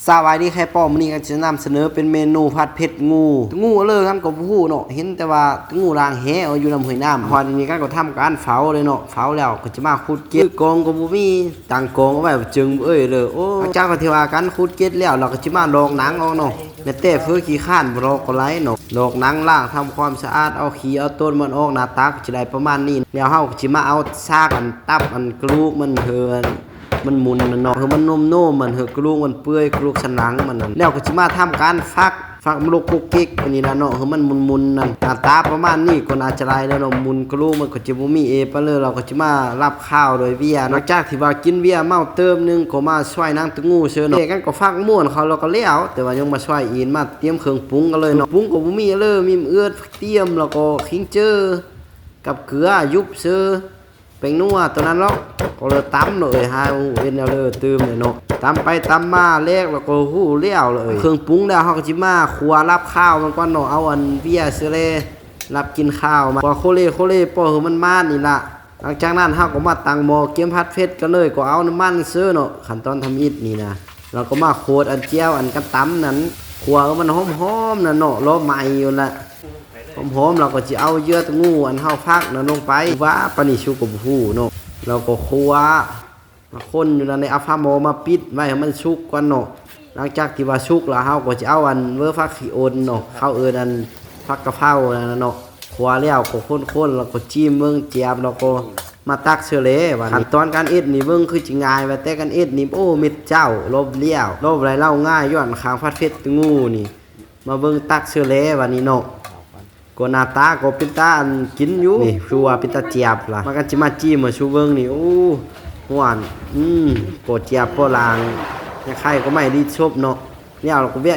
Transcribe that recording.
สวัสดีใครป้อมนี่ก็จะนำเสนอเป็นเมนูผัดเผ็ดงูเลยกันกับผู้เนาะเห็นแต่ว่างูรางแหอยู่ลำห้วยน้ำพอนี้ก็ทำการเผาเลยเนาะเผาแล้วก็จะมาขุดเกล็ดกองกับบุมีต่างกองเอาไว้จึงเลยโอ้เจ้าก็เทวากันขุดเกล็ดแล้วเราก็จะมาลอกหนังเอาเนาะในเต้เพื่อขี้ข้านบรอกไรเนาะลอกหนังล่างทำความสะอาดเอาขี้เอาต้นมันออกหน้าตาจะได้ประมาณนี้แล้วเฮาก็จะมาเอาซากอันตับอันกลูกมันเฮือนมันมุนมันเนาะคือมันนุ่มๆมันเหือกลูกมันเปื่อยกลูกสันหลังมันนั่นแล้วก็สิมาทำการฟักมลูกกุ๊กกิ๊กอันนี้ละเนาะคือมันมุนๆนั่นหน้าตาประมาณนี้ก็น่าจะได้แล้วเนาะมุนกลูกมันก็จะบ่มีปะเลยเราก็สิมารับข้าวโดยเวียนอกจากที่ว่ากินเวียเมาเติมนึงก็มาช่วยนางตะงูเชิญเนาะกันก็ฟักม่วนเขาเราก็แล้วแต่ว่ายังมาช่วยอีนมาเตรียมเครื่องปรุงกันเลยเนาะปรุงก็บ่มีเลยมีเอื้อเตรียมแล้วก็ขิงเจอกับเกลือยุบเซอเป็นนัวตัวนั้นแล้วก็เลยตำเลยฮะเอ็นเอาเลยตื่มเลยเนาะตำไปตำมาแลกแล้วก็หู้เลี้ยวเลยเครื่องปรุงแล้วเขาก็จิมาครัวรับข้าวมันก็เนาะเอาอันเบียร์เสเลรับกินข้าวมาพอโคเล่ปอคือมันมานี่ละหลังจากนั้นเขาก็มาตั้งหม้อเกี๊ยวผัดเผ็ดกันเลยก็เอาน้ำมันเสื้อเนาะขั้นตอนทำอิฐนี่นะเราก็มาโคดอันเจียวอันกันตำนั้นครัวมันหอมๆนะเนาะรอใหม่อยู่ละหอมเราก็จะเอาเยื่อตะงูอันเฮาฟักนั่นลงไปว่าปนิชูกับหูเนาะเราก็คั่วมาคนอยู่ในเอาผ้าหมอมาปิดไว้ให้มันชุกก่อนเนาะหลังจากที่ว่าชุกแล้วเฮาก็จะเอาอันเวอร์ฟักขี้โอนเนาะเข้าอันฟักกะเพรานั่นเนาะคั่วแล้วก็คนๆแล้วก็จิ้มเบิ่งเจียบแล้วก็มาตักเสือเล่ว่าขั้นตอนการเอ็ดนี่เบิ่งคือสิง่ายว่าแต่การเอ็ดนี่โอ้มิดเจ้าลบเลี้ยวลบอะไรเล่าง่ายย้อนข้างผัดเผ็ดตะงูนี่มาเบิ่งตักเสือเล่ว่านี่เนาะก็หน้าตาก็เป็นตาอันกินอยู่นี่ชัวเป็นตาเจียบล่ะมันก็สิมาจี้มาชูเบิ่งนี่โอ้หวานก็เจียบโปลางใครก็ไม่ดีชอบเนาะเนี่ยเราก็เวีย